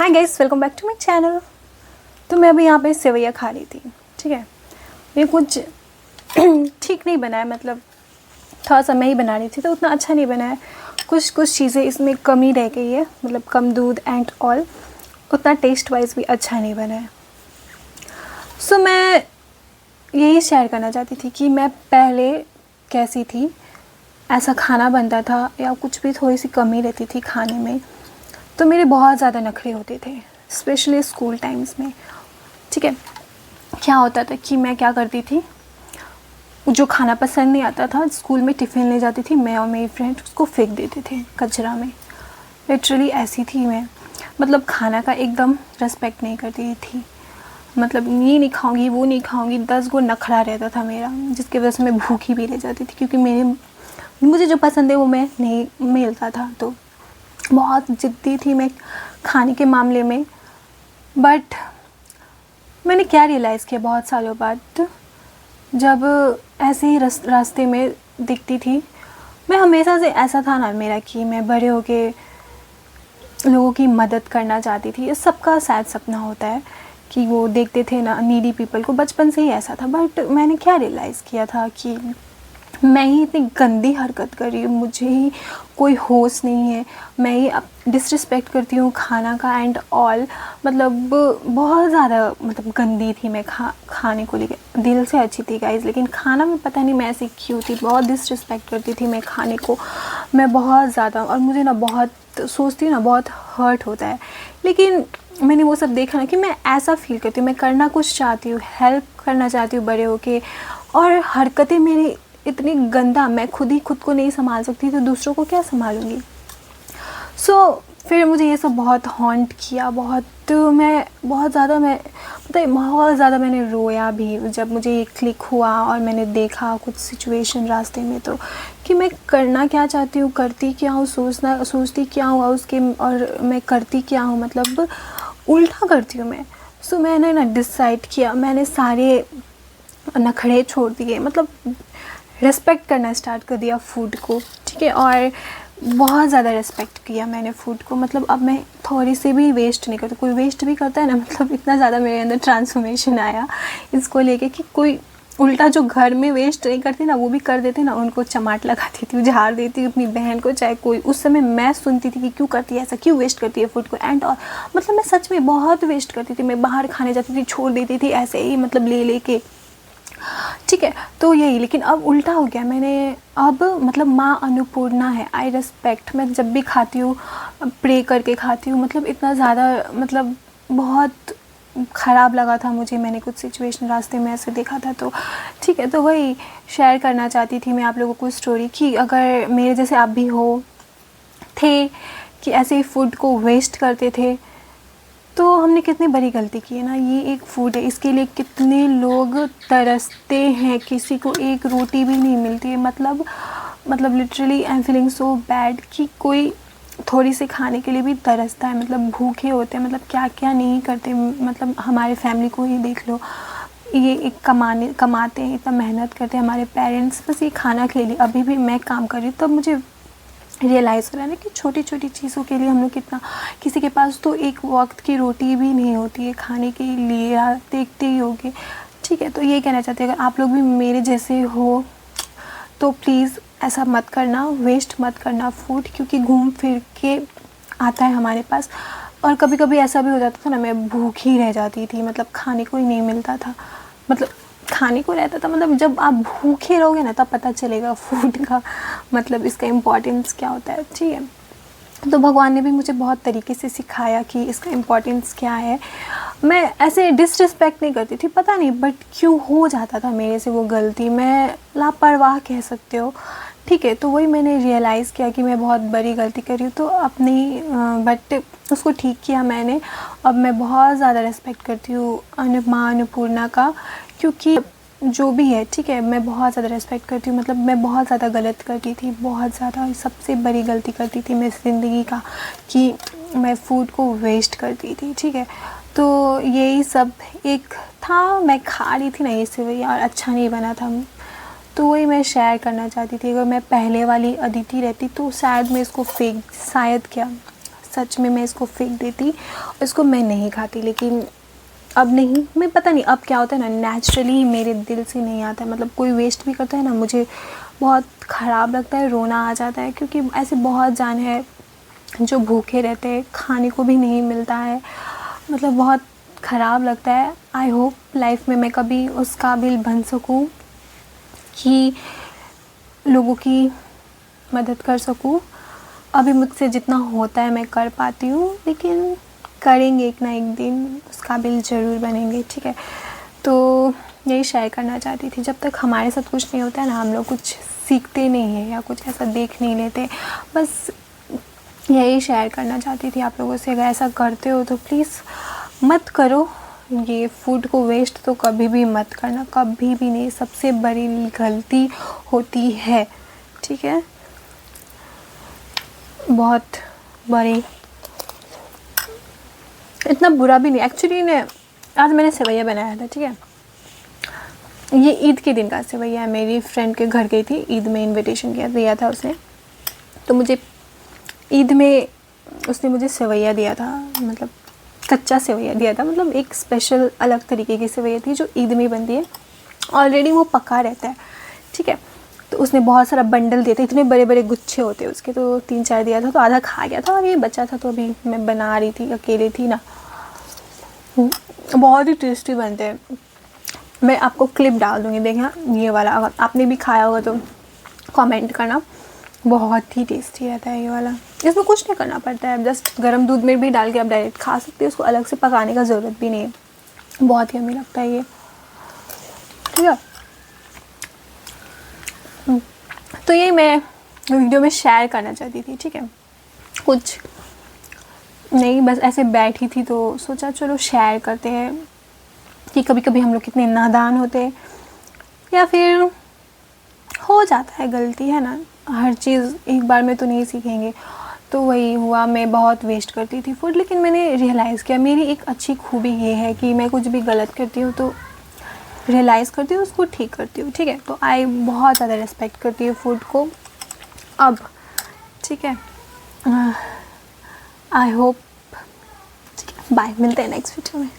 Hi guys, welcome back to my channel. तो मैं अभी यहाँ पे सेवैया खा रही थी। ठीक है, ये कुछ ठीक नहीं बना है, मतलब थोड़ा सा मैं ही बना रही थी तो उतना अच्छा नहीं बना है। कुछ कुछ चीज़ें इसमें कमी रह गई है, मतलब कम दूध एंड ऑल, उतना टेस्ट वाइज भी अच्छा नहीं बना है। सो मैं यही शेयर करना चाहती थी कि मैं पहले कैसी थी, ऐसा खाना बनता था या कुछ भी थोड़ी सी कमी रहती थी खाने में तो मेरे बहुत ज़्यादा नखरे होते थे, स्पेशली स्कूल टाइम्स में। ठीक है, क्या होता था कि मैं क्या करती थी, जो खाना पसंद नहीं आता था स्कूल में टिफ़िन ले जाती थी मैं और मेरी फ्रेंड, उसको फेंक देते थे कचरा में। लिटरली ऐसी थी मैं, मतलब खाना का एकदम रिस्पेक्ट नहीं करती थी। मतलब ये नहीं खाऊंगी वो नहीं खाऊंगी, 10 गो नखरा रहता था मेरा, जिसकी वजह से मैं भूखी भी रह जाती थी क्योंकि मुझे जो पसंद है वो मैं नहीं मिलता था। तो बहुत ज़िद्दी थी मैं खाने के मामले में। बट मैंने क्या रियलाइज़ किया बहुत सालों बाद, जब ऐसे ही रास्ते में दिखती थी, मैं हमेशा से ऐसा था ना मेरा कि मैं बड़े होके लोगों की मदद करना चाहती थी। ये सबका शायद सपना होता है कि वो देखते थे ना नीडी पीपल को, बचपन से ही ऐसा था। बट मैंने क्या रियलाइज़ किया था कि मैं ही इतनी गंदी हरकत कर रही हूँ, मुझे ही कोई होश नहीं है, मैं ही डिसरिस्पेक्ट करती हूँ खाना का एंड ऑल। मतलब बहुत ज़्यादा मतलब गंदी थी मैं खाने को लेकर। दिल से अच्छी थी गाइस, लेकिन खाना में पता नहीं मैं ऐसी क्यों थी, बहुत डिसरिस्पेक्ट करती थी मैं खाने को, मैं बहुत ज़्यादा। और मुझे ना बहुत सोचती हूँ ना, बहुत हर्ट होता है। लेकिन मैंने वो सब देखा ना कि मैं ऐसा फील करती हूँ, मैं करना कुछ चाहती हूँ, हेल्प करना चाहती हूँ बड़े होके, और हरकतें मेरी इतनी गंदा, मैं खुद ही खुद को नहीं संभाल सकती तो दूसरों को क्या संभालूंगी। फिर मुझे ये सब बहुत हॉन्ट किया, मैं बहुत ज़्यादा मैंने रोया भी जब मुझे ये क्लिक हुआ और मैंने देखा कुछ सिचुएशन रास्ते में, तो कि मैं करना क्या चाहती हूँ, करती क्या हूँ, सोचती क्या हूँ और मैं करती क्या हूँ, मतलब उल्टा करती हूँ मैं। मैंने ना डिसाइड किया, मैंने सारे नखरे छोड़ दिए, मतलब रेस्पेक्ट करना स्टार्ट कर दिया फूड को। ठीक है, और बहुत ज़्यादा रेस्पेक्ट किया मैंने फूड को। मतलब अब मैं थोड़ी सी भी वेस्ट नहीं करती, कोई वेस्ट भी करता है ना, मतलब इतना ज़्यादा मेरे अंदर ट्रांसफॉर्मेशन आया इसको लेके कि कोई उल्टा जो घर में वेस्ट नहीं करती ना, वो भी कर देते ना, उनको चमाट लगाती थी, झाड़ देती अपनी बहन को, चाहे कोई। उस समय मैं सुनती थी कि क्यों करती है ऐसा, क्यों वेस्ट करती है फूड को एंड और मतलब मैं सच में बहुत वेस्ट करती थी। मैं बाहर खाने जाती थी, छोड़ देती थी ऐसे ही, मतलब ले के। ठीक है, तो यही। लेकिन अब उल्टा हो गया, मैंने अब मतलब माँ अन्नपूर्णा है, आई रिस्पेक्ट। मैं जब भी खाती हूँ प्रे करके खाती हूँ, मतलब इतना ज़्यादा, मतलब बहुत ख़राब लगा था मुझे। मैंने कुछ सिचुएशन रास्ते में ऐसे देखा था, तो ठीक है, तो वही शेयर करना चाहती थी मैं आप लोगों को स्टोरी, कि अगर मेरे जैसे आप भी हो थे कि ऐसे ही फूड को वेस्ट करते थे, तो हमने कितनी बड़ी गलती की है ना। ये एक फूड है, इसके लिए कितने लोग तरसते हैं, किसी को एक रोटी भी नहीं मिलती है। मतलब literally I am feeling so bad कि कोई थोड़ी सी खाने के लिए भी तरसता है, मतलब भूखे होते हैं, मतलब क्या क्या नहीं करते। मतलब हमारे फैमिली को ही देख लो, ये एक कमाते हैं, इतना मेहनत करते हैं हमारे पेरेंट्स बस ये खाना के लिए। अभी भी मैं काम कर रही हूँ तब मुझे रियलाइज़ हो रहा है ना कि छोटी छोटी चीज़ों के लिए हम लोग कितना, किसी के पास तो एक वक्त की रोटी भी नहीं होती है खाने के लिए, आप देखते ही होगे। ठीक है, तो ये कहना चाहते हैं अगर आप लोग भी मेरे जैसे हो तो प्लीज़ ऐसा मत करना, वेस्ट मत करना फूड, क्योंकि घूम फिर के आता है हमारे पास। और कभी कभी ऐसा भी हो जाता था ना, मैं भूखी रह जाती थी, मतलब खाने को ही नहीं मिलता था, मतलब खाने को रहता था। मतलब जब आप भूखे रहोगे ना तब पता चलेगा फूड का, मतलब इसका इम्पोर्टेंस क्या होता है। ठीक है, तो भगवान ने भी मुझे बहुत तरीके से सिखाया कि इसका इम्पोर्टेंस क्या है। मैं ऐसे डिसरिस्पेक्ट नहीं करती थी, पता नहीं बट क्यों हो जाता था मेरे से वो गलती, मैं लापरवाह कह सकते हो। ठीक है, तो वही मैंने रियलाइज़ किया कि मैं बहुत बड़ी गलती कर रही हूँ, तो अपनी बट उसको ठीक किया मैंने। अब मैं बहुत ज़्यादा रिस्पेक्ट करती हूँ माँ अन्नपूर्णा का, क्योंकि जो भी है, ठीक है, मैं बहुत ज़्यादा रिस्पेक्ट करती हूँ। मतलब मैं बहुत ज़्यादा गलत करती थी, बहुत ज़्यादा, सबसे बड़ी गलती करती थी मैं ज़िंदगी का, कि मैं फूड को वेस्ट करती थी। ठीक है, तो यही सब एक था, मैं खा रही थी ना ये सेवैया और अच्छा नहीं बना था, तो वही मैं शेयर करना चाहती थी। अगर मैं पहले वाली अदिति रहती तो शायद मैं इसको सच में मैं इसको फेंक देती, इसको मैं नहीं खाती। लेकिन अब नहीं, मैं पता नहीं अब क्या होता है ना, नेचुरली मेरे दिल से नहीं आता है। मतलब कोई वेस्ट भी करता है ना, मुझे बहुत ख़राब लगता है, रोना आ जाता है, क्योंकि ऐसे बहुत जान है जो भूखे रहते हैं, खाने को भी नहीं मिलता है। मतलब बहुत ख़राब लगता है। आई होप लाइफ में मैं कभी उस काबिल बन सकूं कि लोगों की मदद कर सकूं। अभी मुझसे जितना होता है मैं कर पाती हूँ, लेकिन करेंगे एक ना एक दिन, उस काबिल ज़रूर बनेंगे, ठीक है। तो यही शेयर करना चाहती थी। जब तक हमारे साथ कुछ नहीं होता है ना, हम लोग कुछ सीखते नहीं हैं या कुछ ऐसा देख नहीं लेते। बस यही शेयर करना चाहती थी आप लोगों से। अगर ऐसा करते हो तो प्लीज़ मत करो, ये फूड को वेस्ट तो कभी भी मत करना, कभी भी नहीं। सबसे बड़ी गलती होती है, ठीक है, बहुत बड़ी। इतना बुरा भी नहीं एक्चुअली। ने आज मैंने सेवैया बनाया था, ठीक है। ये ईद के दिन का सेवैया है। मेरी फ्रेंड के घर गई थी, ईद में इनविटेशन दिया था उसने, तो मुझे ईद में उसने मुझे सेवैया दिया था, मतलब कच्चा सेवैया दिया था। मतलब एक स्पेशल अलग तरीके की सेवैया थी जो ईद में बनती है, ऑलरेडी वो पका रहता है, ठीक है। तो उसने बहुत सारा बंडल दिए थे, इतने बड़े बड़े गुच्छे होते हैं उसके, तो 3-4 दिया था, तो आधा खा गया था और ये बचा था। तो अभी मैं बना रही थी, अकेले थी ना। बहुत ही टेस्टी बनते हैं। मैं आपको क्लिप डाल दूँगी, देखना ये वाला। अगर आपने भी खाया होगा तो कमेंट करना। बहुत ही टेस्टी रहता है ये वाला। इसमें कुछ नहीं करना पड़ता है, जस्ट गर्म दूध में भी डाल के आप डायरेक्ट खा सकते हो, उसको अलग से पकाने का ज़रूरत भी नहीं है। बहुत ही यम्मी लगता है ये, ठीक है। तो ये मैं वीडियो में शेयर करना चाहती थी, ठीक है। कुछ नहीं, बस ऐसे बैठी थी तो सोचा चलो शेयर करते हैं कि कभी कभी हम लोग कितने नादान होते हैं, या फिर हो जाता है गलती, है ना। हर चीज़ एक बार में तो नहीं सीखेंगे। तो वही हुआ, मैं बहुत वेस्ट करती थी फूड, लेकिन मैंने रियलाइज़ किया मेरी एक अच्छी खूबी ये है कि मैं कुछ भी गलत करती हूँ तो रियलाइज़ करती हूँ, उसको ठीक करती हूँ, ठीक है। तो आई बहुत ज़्यादा रिस्पेक्ट करती हूँ फूड को अब, ठीक है। आई होप, ठीक है। बाय, मिलते हैं नेक्स्ट वीडियो में।